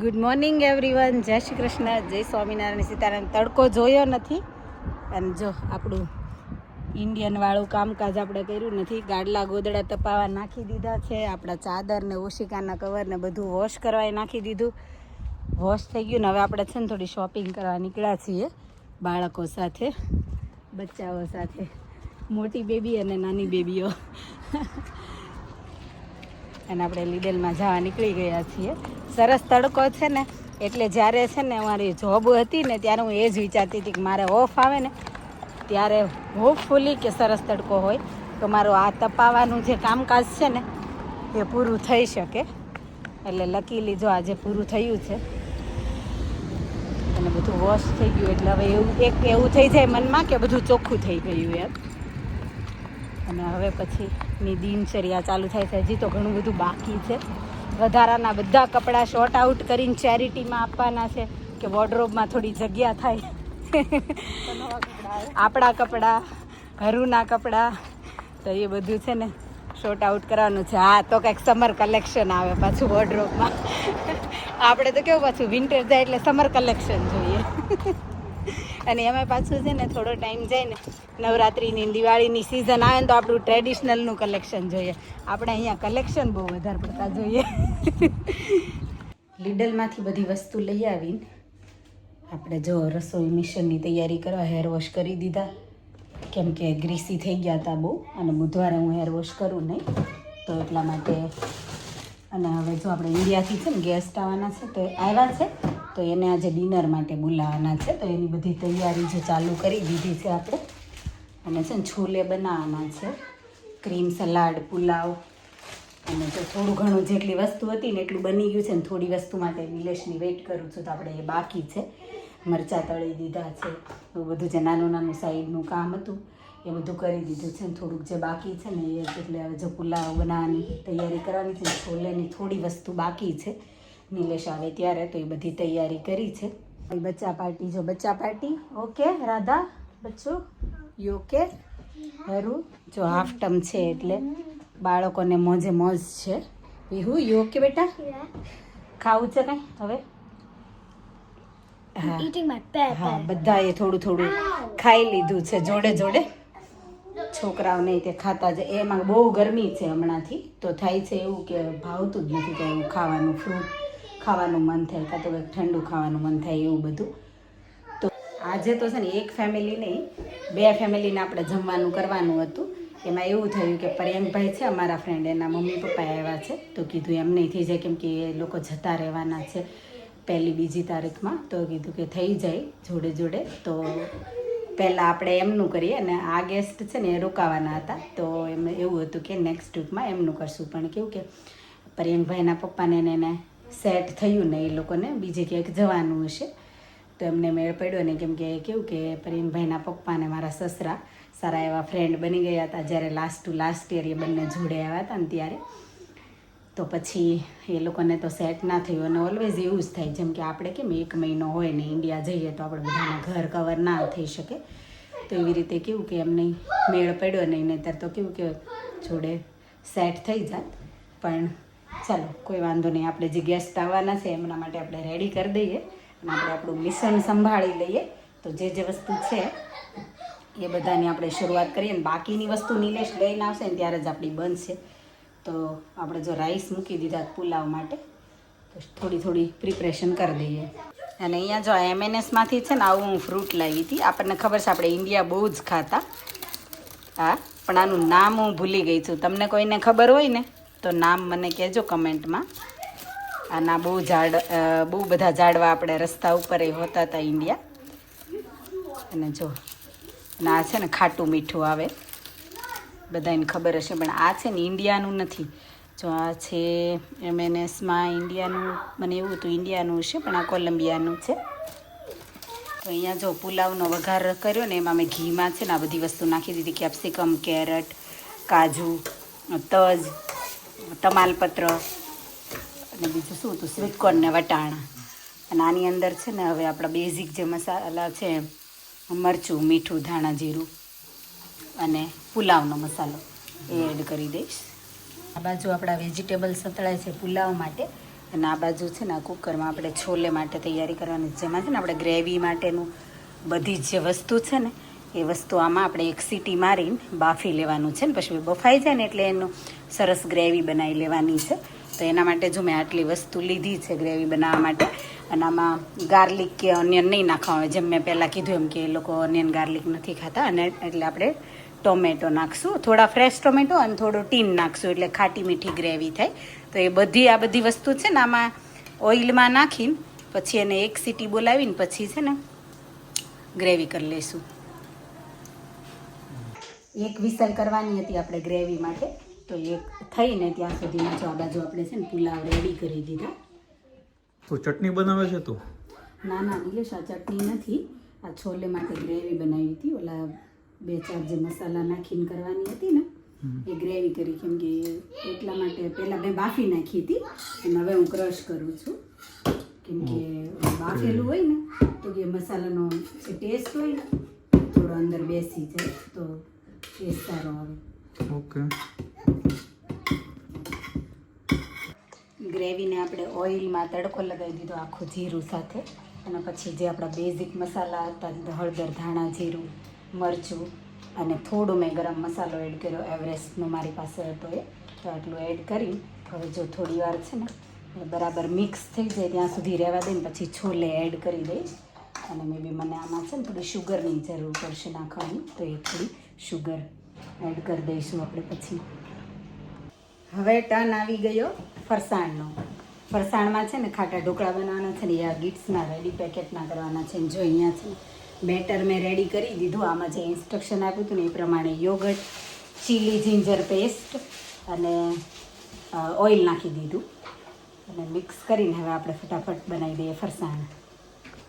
Good morning everyone, જય શ્રી કૃષ્ણ, જય સ્વામિનારાયણ, સીતારામ. તડકો જોયો નથી અને જો આપણું ઇન્ડિયન વાળું કામકાજ આપણે કર્યું નથી. ગાડલા ગોદડા તપાવા નાખી દીધા છે. આપણા ચાદર ને ઓશિકાના કવર ને બધું વોશ કરવા નાખી દીધું. વોશ થઈ ગયું ને હવે આપણે છે ને થોડી શોપિંગ કરવા નીકળ્યા છીએ બાળકો સાથે, બચ્ચાઓ સાથે, મોટી બેબી અને નાની બેબીઓ. અને આપણે લીડલમાં જવા નીકળી ગયા છીએ. સરસ તડકો છે ને, એટલે જ્યારે છે ને અમારી જોબ હતી ને ત્યારે હું એ જ વિચારતી હતી કે મારે ઓફ આવે ને ત્યારે હોપફુલી કે સરસ તડકો હોય તો મારું આ તપાવાનું જે કામકાજ છે ને એ પૂરું થઈ શકે. એટલે લકીલી જો આજે પૂરું થયું છે અને બધું વોશ થઈ ગયું. એટલે હવે એવું થઈ જાય મનમાં કે બધું ચોખ્ખું થઈ ગયું એમ. અને હવે પછીની દિનચર્યા ચાલુ થાય છે. હજી તો ઘણું બધું બાકી છે. વધારાના બધા કપડાં શોર્ટ આઉટ કરીને ચેરિટીમાં આપવાના છે કે વોર્ડરોબમાં થોડી જગ્યા થાય. આપણા કપડાં, હરુના કપડાં, તો એ બધું છે ને શોર્ટ આઉટ કરવાનું છે. હા, તો કંઈક સમર કલેક્શન આવે પાછું વોર્ડરોબમાં. આપણે તો કેવું પાછું વિન્ટર જાય એટલે સમર કલેક્શન જોઈએ. અને એમાં પાછું છે ને થોડો ટાઈમ જાય ને નવરાત્રિની દિવાળીની સિઝન આવે ને તો આપણું ટ્રેડિશનલનું કલેક્શન જોઈએ. આપણે અહીંયા કલેક્શન બહુ વધારે પડતા જોઈએ. લીડલમાંથી બધી વસ્તુ લઈ આવીને આપણે જો રસોઈ મિશનની તૈયારી કરવા હેર વોશ કરી દીધા, કેમ કે ગ્રીસી થઈ ગયા હતા બહુ અને બુધવારે હું હેર વોશ કરું નહીં તો એટલા માટે. અને હવે જો આપણે ઇન્ડિયાથી છે ને ગેસ્ટ આવવાના છે તો આવ્યા છે તો એને આજે ડિનર માટે બોલાવવાના છે. તો એની બધી તૈયારી જે ચાલુ કરી દીધી છે આપણે. અને છે ને છોલે બનાવવાના છે, ક્રીમ સલાડ, પુલાવ. અને જો થોડું ઘણું જેટલી વસ્તુ હતી ને એટલું બની ગયું છે ને થોડી વસ્તુ માટે નિલેશની વેઇટ કરું છું તો આપણે એ બાકી છે. મરચાં તળી દીધા છે, એવું બધું જે નાનું નાનું સાઈડનું કામ હતું એ બધું કરી દીધું છે. ને થોડુંક જે બાકી છે ને એ એટલે હવે જો પુલાવ બનાવવાની તૈયારી કરવાની છે. છોલેની થોડી વસ્તુ બાકી છે, નિલેશ આવે ત્યારે, તો એ બધી તૈયારી કરી છે. બચ્ચા પાર્ટી, જો બચ્ચા પાર્ટી. ઓકે રાધા, બચ્ચું યુ ઓકે? હરું જો હાફ ટર્મ છે એટલે બાળકોને મોજે મોજ છે. વિહુ યુ ઓકે બેટા? ખાવું છે કાંઈ હવે? હા, બધાએ થોડું થોડું ખાઈ લીધું છે જોડે જોડે. છોકરાઓ નહીં તે ખાતા જ. એમાં બહુ ગરમી છે હમણાંથી તો થાય છે એવું કે ભાવતું જ નથી કંઈ એવું ખાવાનું. ફ્રૂટ ખાવાનું મન થાય, કાં તો કંઈક ઠંડુ ખાવાનું મન થાય એવું બધું. તો આજે તો છે ને એક ફેમિલી નહીં, 2 ફેમિલીને આપણે જમવાનું કરવાનું હતું. એમાં એવું થયું કે પ્રિયંકભાઈ છે અમારા ફ્રેન્ડ, એના મમ્મી પપ્પા આવ્યા છે તો કીધું એમ નહીં થઈ જાય કેમ કે એ લોકો જતા રહેવાના છે 1-2 તારીખમાં. તો કીધું કે થઈ જાય જોડે જોડે તો પહેલાં આપણે એમનું કરીએ. અને આ ગેસ્ટ છે ને એ રોકાવાના હતા તો એમ એવું હતું કે નેક્સ્ટ વીકમાં એમનું કરશું. પણ કેવું કે પ્રિયંકભાઈના પપ્પાને એને સેટ થયું ને એ લોકોને બીજે ક્યાંક જવાનું હશે તો એમને મેળ પડ્યો ને. કેમ કે કેવું કે પ્રિયંકભાઈના પપ્પાને મારા સસરા સારા એવા ફ્રેન્ડ બની ગયા હતા જ્યારે લાસ્ટ યર એ બંને જોડે આવ્યા હતા ને ત્યારે. તો પછી એ લોકોને તો સેટ ના થયું. અને ઓલવેઝ એવું જ થાય જેમ કે આપણે કેમ 1 મહિનો હોય ને ઇન્ડિયા જઈએ તો આપણે બધાના ઘર કવર ના થઈ શકે તો એવી રીતે કેવું કે એમને મેળ પડ્યો નહીં, નહીંતર તો કેવું કે જોડે સેટ થઈ જાત. પણ ચાલો કોઈ વાંધો નહીં, આપણે જે ગેસ્ટ આવવાના છે એમના માટે આપણે રેડી કરી દઈએ અને આપણે આપણું મિશન સંભાળી લઈએ. તો જે વસ્તુ છે એ બધાની આપણે શરૂઆત કરીએ ને બાકીની વસ્તુ નિલેશ લઈને આવશે ને ત્યારે જ આપણી બનશે. તો આપણે જો રાઈસ મૂકી દીધા પુલાવ માટે તો થોડી પ્રિપરેશન કરી દઈએ. અને અહીંયા જો MNSમાંથી છે ને આવું હું ફ્રૂટ લાવી હતી. આપણને ખબર છે આપણે ઇન્ડિયા બહુ જ ખાતા. હા, પણ આનું નામ હું ભૂલી ગઈ છું. તમને કોઈને ખબર હોય ને તો નામ મને કહેજો કમેન્ટમાં. આના બહુ બધા ઝાડવા આપણે રસ્તા ઉપર હોતા હતા ઇન્ડિયા. અને જો અને આ છે ને ખાટું મીઠું આવે, બધાને ખબર હશે. પણ આ છે ને ઇન્ડિયાનું નથી. જો આ છે MNSમાં ઇન્ડિયાનું, મને એવું હતું ઇન્ડિયાનું હશે પણ આ કોલંબિયાનું છે. તો અહીંયા જો પુલાવનો વઘાર કર્યો ને એમાં મેં ઘીમાં છે ને આ બધી વસ્તુ નાખી દીધી. કેપ્સિકમ, કેરેટ, કાજુ, તજ, તમાલપત્ર અને બીજું શું હતું સ્વીટકોર્ન ને વટાણા. અને આની અંદર છે ને હવે આપણા બેઝિક જે મસાલા છે મરચું, મીઠું, ધાણા જીરું અને પુલાવનો મસાલો એ એડ કરી દઈશ. આ બાજુ આપણા વેજીટેબલ સતળાય છે પુલાવ માટે. અને આ બાજુ છે ને આ કુકરમાં આપણે છોલે માટે તૈયારી કરવાની છે. જેમાં છે ને આપણે ગ્રેવી માટેનું બધી જ જે વસ્તુ છે ને એ વસ્તુ આમાં આપણે એક સીટી મારીને બાફી લેવાનું છે ને પછી બફાઈ જાય ને એટલે એનું સરસ ગ્રેવી બનાવી લેવાની છે. તો એના માટે જો મેં આટલી વસ્તુ લીધી છે ગ્રેવી બનાવવા માટે. અને આમાં ગાર્લિક કે ઓનિયન નહીં નાખવા આવે, જેમ મેં પહેલાં કીધું એમ કે એ લોકો ઓનિયન ગાર્લિક નથી ખાતા. અને એટલે આપણે ટોમેટો નાખશું, થોડા ફ્રેશ ટોમેટો અને થોડું ટીન નાખશું, એટલે ખાટી મીઠી ગ્રેવી થાય. તો એ બધી આ બધી વસ્તુ છે ને આમાં ઓઇલમાં નાખીને પછી એને એક સીટી બોલાવીને પછી છે ને ગ્રેવી કરી લઈશું. એક વિસલ કરવાની હતી આપણે ગ્રેવી માટે, તો એક થઈને ત્યાં સુધીમાં જો આ બાજુ આપણે છે ને પુલાવ રેડી કરી દીધા. તો ચટણી બનાવે છે તું? ના ના નિલેશ, આ ચટણી નથી, આ છોલે માટે ગ્રેવી બનાવી હતી. ઓલા 2-4 જે મસાલા નાખીને કરવાની હતી ને એ ગ્રેવી કરી, કેમ કે એટલા માટે પહેલાં મેં બાફી નાખી હતી અને હવે હું ક્રશ કરું છું. કેમ કે બાફેલું હોય ને તો કે મસાલાનો જે ટેસ્ટ હોય ને થોડો અંદર બેસી જાય તો ટેસ્ટ સારો આવે. ઓકે. ગ્રેવીને આપણે ઓઇલમાં તડકો લગાવી દીધો આખું જીરું સાથે. અને પછી જે આપણા બેઝિક મસાલા હતા, હળદર, ધાણા, જીરું, મરચું અને થોડું મેં ગરમ મસાલો એડ કર્યો, એવરેસ્ટનો મારી પાસે હતો એ. તો આટલું એડ કરી હવે જો થોડી વાર છે ને બરાબર મિક્સ થઈ જાય ત્યાં સુધી રહેવા દઈને પછી છોલે એડ કરી દઈશ. અને મે બી મને આમાં છે ને થોડી શુગરની જરૂર પડશે નાખવાની, તો એ થોડી શુગર એડ કરી દઈશું આપણે પછી. હવે ટર્ન આવી ગયો ફરસાણનો. ફરસાણમાં છે ને ખાટા ઢોકળા બનાવવાના છે ને, આ ગીટ્સના રેડી પેકેટના કરવાના છે. જો અહીંયા છે બેટર મેં રેડી કરી દીધું. આમાં જે ઇન્સ્ટ્રક્શન આપ્યું હતું ને એ પ્રમાણે યોગર્ટ, ચીલી જિંજર પેસ્ટ અને ઓઇલ નાખી દીધું અને મિક્સ કરીને હવે આપણે ફટાફટ બનાવી દઈએ ફરસાણ.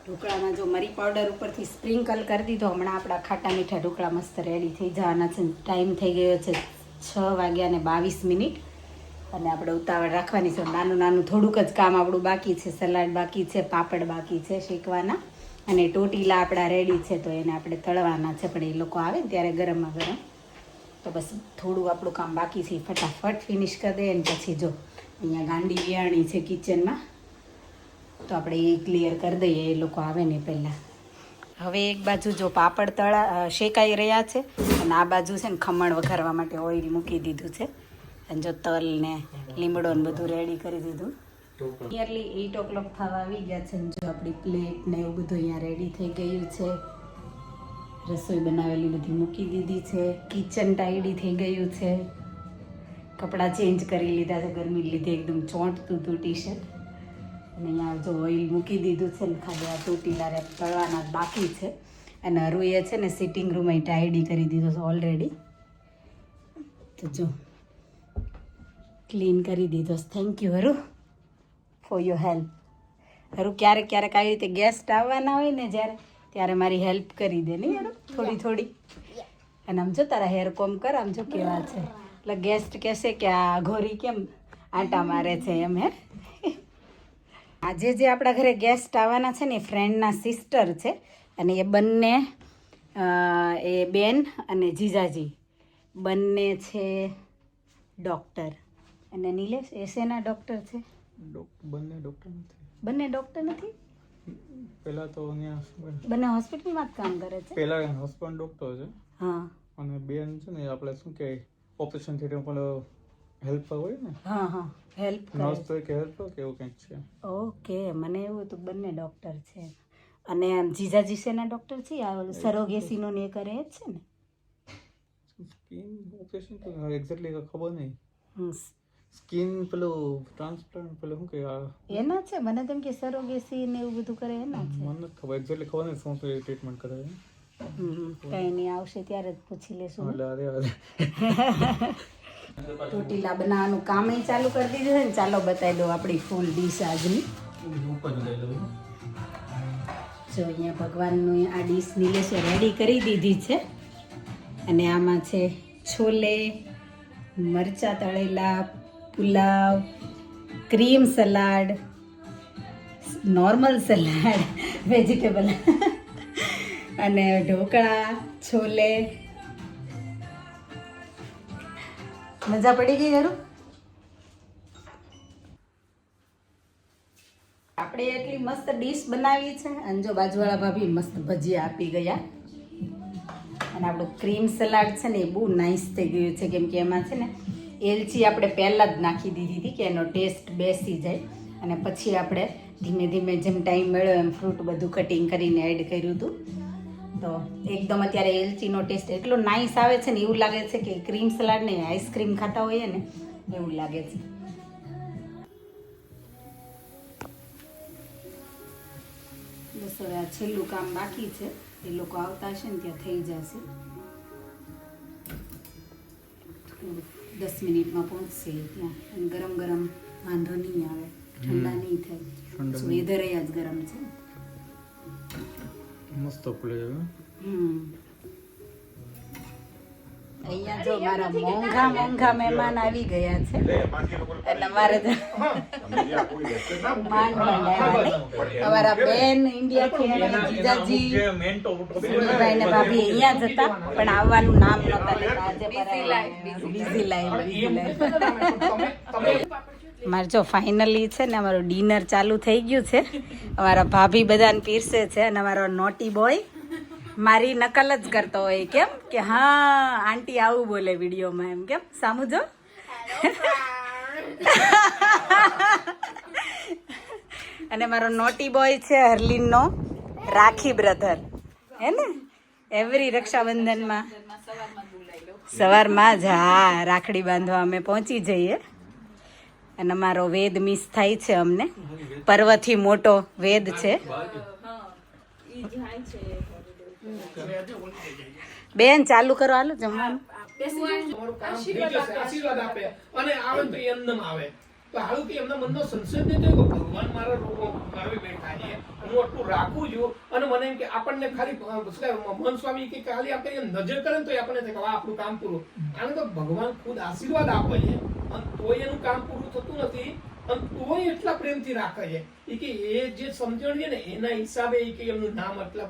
ઢોકળામાં જો મરી પાવડર ઉપરથી સ્પ્રિંકલ કરી દીધો. હમણાં આપણા ખાટા મીઠા ઢોકળા મસ્ત રેડી થઈ જવાના છે. ટાઈમ થઈ ગયો છે 6:22 અને આપણે ઉતાવળ રાખવાની છે. નાનું નાનું થોડુંક જ કામ આપણું બાકી છે. સલાડ બાકી છે, પાપડ બાકી છે શેકવાના, અને ટોટીલા આપણા રેડી છે તો એને આપણે તળવાના છે. પણ એ લોકો આવે ને ત્યારે ગરમમાં ગરમ, તો બસ થોડું આપણું કામ બાકી છે, ફટાફટ ફિનિશ કરી દઈએ. અને પછી જો અહીંયા ગાંડી વિયાણી છે કિચનમાં, તો આપણે એ ક્લિયર કરી દઈએ એ લોકો આવે ને પહેલાં. હવે એક બાજુ જો પાપડ શેકાઈ રહ્યા છે અને આ બાજુ છે ને ખમણ વઘારવા માટે ઓઇલ મૂકી દીધું છે. અને જો તલ ને લીમડો ને બધું રેડી કરી દીધું. નિયરલી 8 o'clock થવા આવી ગયા છે. જો આપણી પ્લેટ ને એવું બધું અહીંયા રેડી થઈ ગયું છે. રસોઈ બનાવેલી બધી મૂકી દીધી છે. કિચન ટાઈડી થઈ ગયું છે. કપડાં ચેન્જ કરી લીધા છે, ગરમી લીધે એકદમ ચોંટતું હતું ટી-શર્ટ. અને અહીંયા જો ઓઇલ મૂકી દીધું છે ને ખાલી આ ટોટીલા રેપ તળવાના બાકી છે. અને હરુએ છે ને સિટિંગ રૂમ અહીં ટાઈડી કરી દીધો છે ઓલરેડી. તો જો ક્લીન કરી દીધો. Thank you Haru for your help. Haru ક્યારેક ક્યારેક આવી રીતે ગેસ્ટ આવવાના હોય ને જ્યારે, ત્યારે મારી હેલ્પ કરી દે નહીં હરુ, થોડી થોડી. અને આમ જો તારા હેર કોમ કર, આમ જો કેવા છે, એટલે ગેસ્ટ કહેશે કે આ ઘોરી કેમ આંટા મારે છે એમ. હે આજે જે આપણા ઘરે ગેસ્ટ આવવાના છે ને એ ફ્રેન્ડના સિસ્ટર છે. અને એ બંને એ બેન અને જીજાજી બંને છે ડૉક્ટર. અને નિલેશ એ શેના ડૉક્ટર છે? બંને ડૉક્ટર નથી. બંને ડૉક્ટર નથી? પહેલા તો અહીંયા બંને હોસ્પિટલમાં જ કામ કરે છે. પહેલા હસબન્ડ ડૉક્ટર છે. હા. અને બેન છે ને આપણે શું કે ઓપરેશન થિયેટર પણ હેલ્પર હોય ને. હા હા, હેલ્પ નર્સ તો કે હેલ્પર કે એવું કંઈક છે. ઓકે, મને એવું તો બંને ડૉક્ટર છે. અને જીજાજી શેના ડૉક્ટર છે? આ સરોગેસીનો ને એ કરે જ છે ને. સ્કિન ઓપરેશન તો એક્ઝેક્ટલી ખબર નહીં. સ્કિન પેલું ટ્રાન્સપ્લાન્ટ પેલું શું કે એના છે? મને તેમ કે સરોગેસી ને એવું બધું કરે એના છે. મને નથી ખબર, એક્ઝેક્ટલી ખબર નહીં શું શું ટ્રીટમેન્ટ કરે. કંઈ નહીં, આવશે ત્યારે જ પૂછી લેશું. એટલે ટોટીલા બનાવવાનું કામ ચાલુ કરી દીધું છે ને. ચાલો બતાવી દો આપણી ફૂલ ડીશ આજની. જો અહીંયા ભગવાનનું આ ડીશ નિલેશે રેડી કરી દીધી છે. અને આમાં છે છોલે, મરચાં તળેલા, pulao, cream salad, normal salad, vegetable અને ઢોકળા, છોલે. મજા પડી ગઈ યાર? આપણે એટલી મસ્ત ડીશ બનાવી છે અને જો બાજુવાળા ભાભી મસ્ત ભજીયા આપી ગયા. અને આપણું ક્રીમ સલાડ છે ને એ બહુ નાઇસ થઈ ગયું છે, કેમ કે એમાં છે ને એલચી આપણે પહેલાં જ નાખી દીધી હતી કે એનો ટેસ્ટ બેસી જાય. અને પછી આપણે ધીમે ધીમે જેમ ટાઈમ મળ્યો એમ ફ્રૂટ બધું કટિંગ કરીને એડ કર્યું હતું. તો એકદમ અત્યારે એલચીનો ટેસ્ટ એટલો નાઇસ આવે છે ને, એવું લાગે છે કે ક્રીમ સલાડ ને આઈસ્ક્રીમ ખાતા હોઈએ ને એવું લાગે છે. બસ હવે આ છેલ્લું કામ બાકી છે, એ લોકો આવતા હશે ને ત્યાં થઈ જશે. 10 મિનિટમાં પહોંચશે ત્યાં. અને ગરમ ગરમ વાંધો નહીં આવે, ઠંડા નહીં થાય. વેધર જ ગરમ છે. મસ્ત ફૂલે છે. અહીંયા જો મારા મોંઘા મહેમાન આવી ગયા છે અને મારે અમારા બેન ઇન્ડિયાથી અને જીજાજી સુનિલભાઈ ને ભાભી અહીંયા જ હતા, પણ આવવાનું નામ નહોતા લેતા. આજે બિઝી લાઈફ. મારે જો ફાઇનલી છે ને અમારું ડિનર ચાલુ થઈ ગયું છે. અમારા ભાભી બધાને પીરસે છે અને અમારો નોટી બોય મારી નકલ જ કરતો હોય, કેમ કે હા આંટી આવું બોલે વિડીયોમાં, એમ કેમ સામું જો. અને મારો નોટી બોય છે હરલીનનો રાખી બ્રધર, હે ને? એવરી રક્ષાબંધનમાં સવારમાં જ હા રાખડી બાંધવા અમે પહોંચી જઈએ. અને અમારો વેદ મિસ થાય છે અમને. પર્વથી મોટો વેદ છે. બેન ચાલુ કરો, હાલો જમવાનું. આશીર્વાદ આપે અને આવે તો એમનેમ આવે તો હાલું કે એમના મનનો સંશય નહીં થયો કે ભગવાન મારા મારી બેઠા છે, હું આટલું રાખું છું. અને મને એમ કે આપણને ખાલી મન સ્વામી કે ખાલી આપણે નજર કરે તો આપણને થાય કે આપણું કામ પૂરું. આને તો ભગવાન ખુદ આશીર્વાદ આપે છે અને તોય એનું કામ પૂરું થતું નથી અને તોય એટલા પ્રેમથી રાખે છે. એ કે એ જે સમજણ છે ને એના હિસાબે કે એમનું નામ એટલા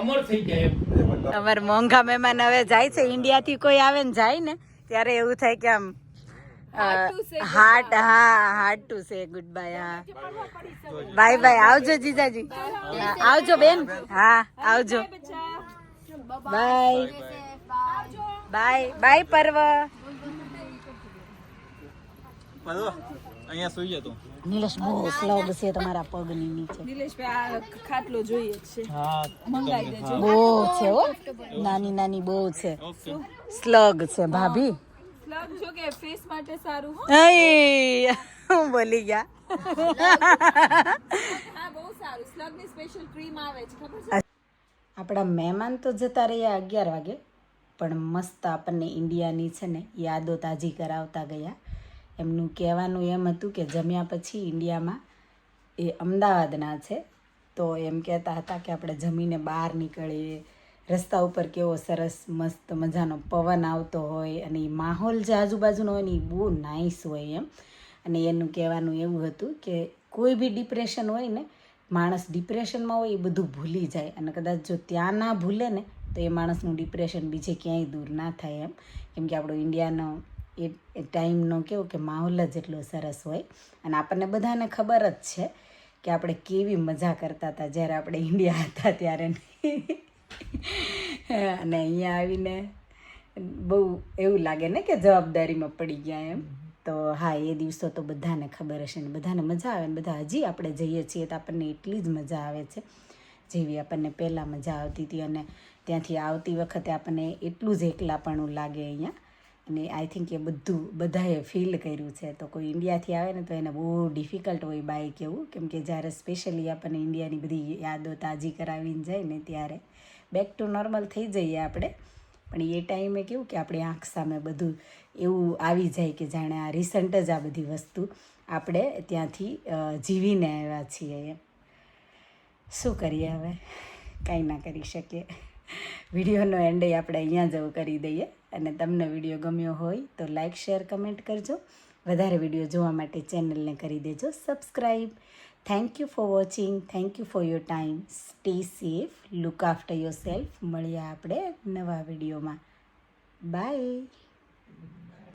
અમર થઈ ગયા. અમાર મોંઘા મહેમાન હવે જાય છે. ઇન્ડિયાથી કોઈ આવે ને જાય ને ત્યારે એવું થાય કે આમ heart to say good bye. હા બાય બાય. આવજો જીજાજી. આવજો બેન. હા આવજો. બાય બાય બાય પર્વ. અહીંયા સુઈ જતો. નીલેશ બહુ સ્લોગ છે તમારા પગની નીચે. નિલેશભાઈ આ ખાટલો જોઈએ જ છે, હા મંગાઈ દેજો. બહુ છે હો, નાની નાની બહુ છે. સ્લગ છે ભાભી. સ્લગ જો કે ફેસ માટે સારું હો. હું બોલી ગયા. હા બહુ સારું. સ્લગ ની સ્પેશિયલ ક્રીમ આવે છે, ખબર છે? આપણા મહેમાન તો જતા રહ્યા 11 વાગે, પણ મસ્ત આપણને ઇન્ડિયાની છે ને યાદો તાજી કરાવતા ગયા. એમનું કહેવાનું એમ હતું કે જમ્યા પછી ઇન્ડિયામાં, એ અમદાવાદના છે, તો એમ કહેતા હતા કે આપણે જમીને બહાર નીકળીએ, રસ્તા ઉપર કેવો સરસ મસ્ત મજાનો પવન આવતો હોય અને એ માહોલ જે આજુબાજુનો હોય ને એ બહુ નાઇસ હોય એમ. અને એનું કહેવાનું એવું હતું કે કોઈ બી ડિપ્રેશન હોય ને, માણસ ડિપ્રેશનમાં હોય એ બધું ભૂલી જાય, અને કદાચ જો ત્યાં ના ભૂલે ને તો એ માણસનું ડિપ્રેશન બીજે ક્યાંય દૂર ના થાય એમ. કેમ કે આપણો ઇન્ડિયાનો એ ટાઈમનો કેવું કે માહોલ જ એટલો સરસ હોય. અને આપણને બધાને ખબર જ છે કે આપણે કેવી મજા કરતા હતા જ્યારે આપણે ઇન્ડિયા હતા ત્યારે. અને અહીંયા આવીને બહુ એવું લાગે ને કે જવાબદારીમાં પડી ગયા એમ. તો હા એ દિવસો તો બધાને ખબર હશે ને બધાને મજા આવે ને બધા હજી આપણે જઈએ છીએ તો આપણને એટલી જ મજા આવે છે જેવી આપણને પહેલાં મજા આવતી હતી. અને ત્યાંથી આવતી વખતે આપણને એટલું જ એકલાપણું લાગે અહીંયા. અને આઈ થિંક એ બધું બધાએ ફીલ કર્યું છે. તો કોઈ ઇન્ડિયાથી આવે ને તો એને બહુ ડિફિકલ્ટ હોય બાય કેવું, કેમ કે જ્યારે સ્પેશિયલી આપણને ઇન્ડિયાની બધી યાદો તાજી કરાવીને જાય ને ત્યારે બેક ટુ નોર્મલ થઈ જઈએ આપણે. પણ એ ટાઈમે કેવું કે આપણી આંખ સામે બધું એવું આવી જાય કે જાણે આ રિસન્ટ જ આ બધી વસ્તુ આપણે ત્યાંથી જીવીને આવ્યા છીએ એમ. શું કરીએ હવે, કાંઈ ના કરી શકીએ. વિડીયોનો એન્ડ આપણે અહીંયા જ કરી દઈએ. અને તમને વિડીયો ગમ્યો હોય તો લાઇક શેર કમેન્ટ કરજો. વધારે વિડીયો જોવા માટે ચેનલને કરી દેજો subscribe. Thank you for watching. Thank you for your time. Stay safe. Look after your self. મળીએ આપણે નવા વિડીયોમાં. બાય.